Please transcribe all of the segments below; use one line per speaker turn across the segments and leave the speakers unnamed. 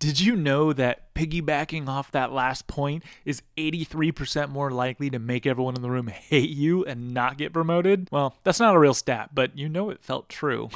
Did you know that piggybacking off that last point is 83% more likely to make everyone in the room hate you and not get promoted? Well, that's not a real stat, but you know it felt true.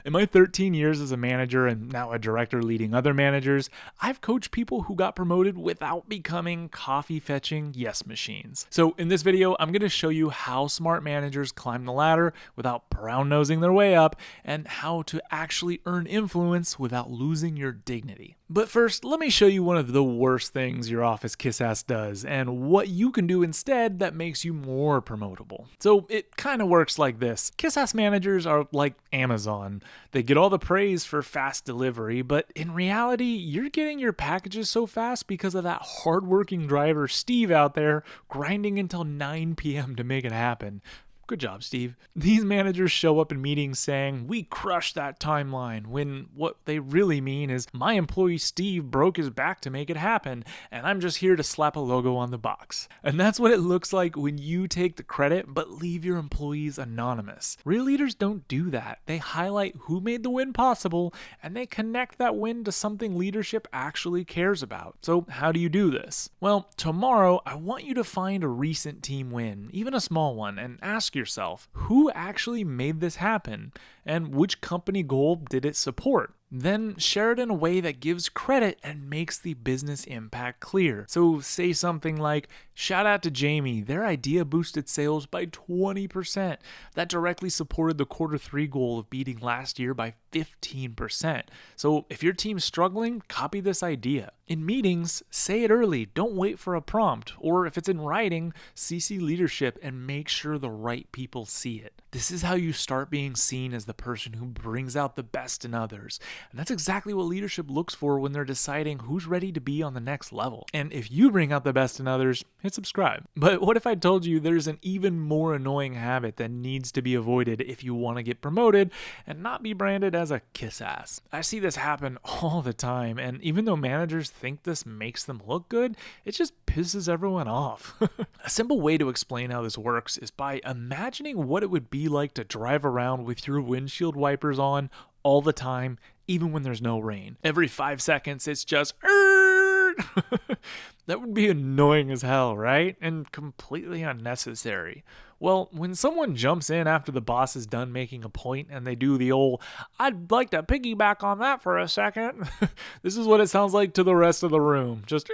In my 13 years as a manager and now a director leading other managers, I've coached people who got promoted without becoming coffee-fetching yes machines. So in this video, I'm going to show you how smart managers climb the ladder without brown-nosing their way up and how to actually earn influence without losing your dignity. But first, let me show you one of the worst things your office kiss-ass does and what you can do instead that makes you more promotable. So it kind of works like this. Kiss-ass managers are like Amazon. They get all the praise for fast delivery, but in reality, you're getting your packages so fast because of that hardworking driver Steve out there grinding until 9 p.m. to make it happen. Good job, Steve. These managers show up in meetings saying, "We crushed that timeline," when what they really mean is, "My employee Steve broke his back to make it happen, and I'm just here to slap a logo on the box." And that's what it looks like when you take the credit but leave your employees anonymous. Real leaders don't do that. They highlight who made the win possible, and they connect that win to something leadership actually cares about. So how do you do this? Well, tomorrow, I want you to find a recent team win, even a small one, and ask yourself, who actually made this happen and which company goal did it support? Then share it in a way that gives credit and makes the business impact clear. So say something like, "Shout out to Jamie, their idea boosted sales by 20%. That directly supported the Q3 goal of beating last year by 15%. So if your team's struggling, copy this idea." In meetings, say it early, don't wait for a prompt, or if it's in writing, CC leadership and make sure the right people see it. This is how you start being seen as the person who brings out the best in others. And that's exactly what leadership looks for when they're deciding who's ready to be on the next level. And if you bring out the best in others, hit subscribe. But what if I told you there's an even more annoying habit that needs to be avoided if you want to get promoted and not be branded as a kiss ass? I see this happen all the time, and even though managers think this makes them look good, it just pisses everyone off. A simple way to explain how this works is by imagining what it would be like to drive around with your windshield wipers on all the time, even when there's no rain. Every 5 seconds, it's just That would be annoying as hell, right? And completely unnecessary. Well, when someone jumps in after the boss is done making a point and they do the old, "I'd like to piggyback on that for a second," this is what it sounds like to the rest of the room. Just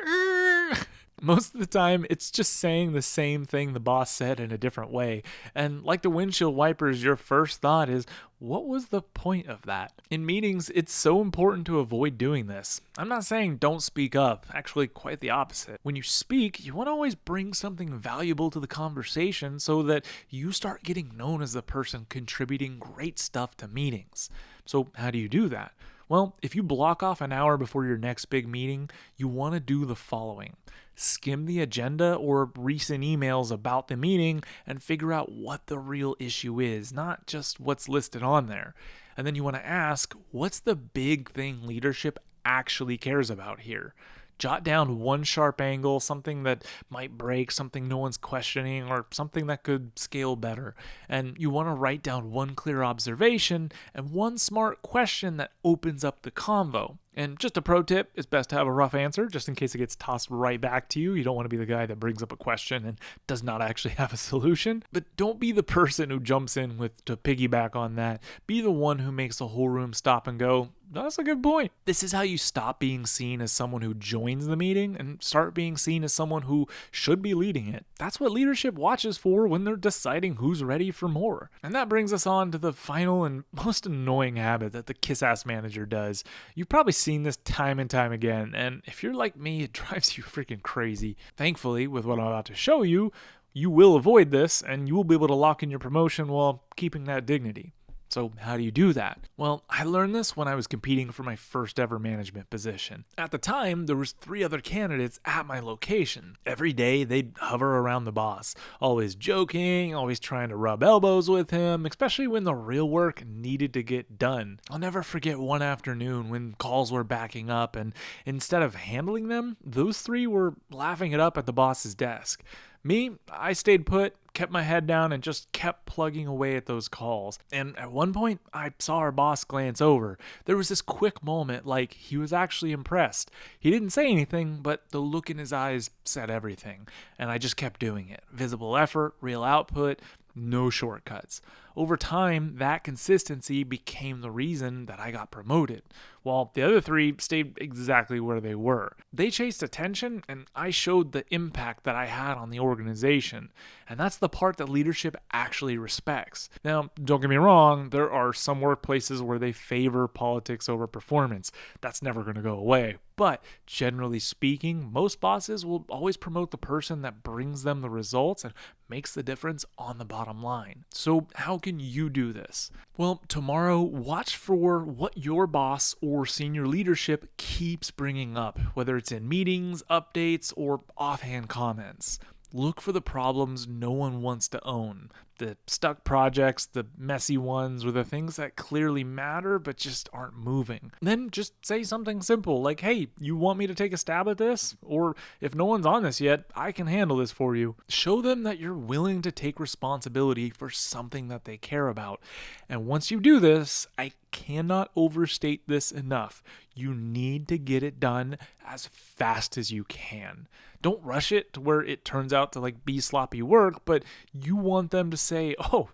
most of the time, it's just saying the same thing the boss said in a different way. And like the windshield wipers, your first thought is, what was the point of that? In meetings, it's so important to avoid doing this. I'm not saying don't speak up, actually quite the opposite. When you speak, you want to always bring something valuable to the conversation so that you start getting known as the person contributing great stuff to meetings. So how do you do that? Well, if you block off an hour before your next big meeting, you want to do the following. Skim the agenda or recent emails about the meeting and figure out what the real issue is, not just what's listed on there. And then you want to ask, what's the big thing leadership actually cares about here? Jot down one sharp angle, something that might break, something no one's questioning, or something that could scale better. And you want to write down one clear observation and one smart question that opens up the convo. And just a pro tip, it's best to have a rough answer just in case it gets tossed right back to you. You don't want to be the guy that brings up a question and does not actually have a solution. But don't be the person who jumps in with to piggyback on that. Be the one who makes the whole room stop and go, "That's a good point." This is how you stop being seen as someone who joins the meeting and start being seen as someone who should be leading it. That's what leadership watches for when they're deciding who's ready for more. And that brings us on to the final and most annoying habit that the kiss-ass manager does. You've probably seen this time and time again, and if you're like me, it drives you freaking crazy. Thankfully, with what I'm about to show you, you will avoid this, and you will be able to lock in your promotion while keeping that dignity. So how do you do that? Well, I learned this when I was competing for my first ever management position. At the time, there was 3 other candidates at my location. Every day, they'd hover around the boss, always joking, always trying to rub elbows with him, especially when the real work needed to get done. I'll never forget one afternoon when calls were backing up, and instead of handling them, those 3 were laughing it up at the boss's desk. Me, I stayed put, kept my head down, and just kept plugging away at those calls. And at one point, I saw our boss glance over. There was this quick moment like he was actually impressed. He didn't say anything, but the look in his eyes said everything. And I just kept doing it. Visible effort, real output, no shortcuts. Over time, that consistency became the reason that I got promoted, while the other three stayed exactly where they were. They chased attention, and I showed the impact that I had on the organization. And that's the part that leadership actually respects. Now, don't get me wrong, there are some workplaces where they favor politics over performance. That's never going to go away. But generally speaking, most bosses will always promote the person that brings them the results and makes the difference on the bottom line. So how can you do this? Well, tomorrow, watch for what your boss or senior leadership keeps bringing up, whether it's in meetings, updates, or offhand comments. Look for the problems no one wants to own. The stuck projects, the messy ones, or the things that clearly matter but just aren't moving. Then just say something simple like, hey, you want me to take a stab at this? Or if no one's on this yet, I can handle this for you. Show them that you're willing to take responsibility for something that they care about. And once you do this, I cannot overstate this enough. You need to get it done as fast as you can. Don't rush it to where it turns out to be sloppy work, but you want them to say, oh,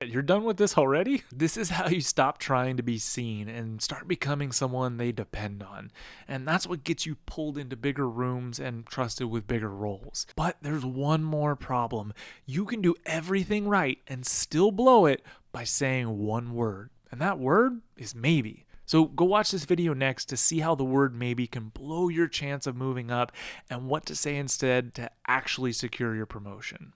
you're done with this already? This is how you stop trying to be seen and start becoming someone they depend on. And that's what gets you pulled into bigger rooms and trusted with bigger roles. But there's one more problem. You can do everything right and still blow it by saying one word. And that word is maybe. So go watch this video next to see how the word maybe can blow your chance of moving up and what to say instead to actually secure your promotion.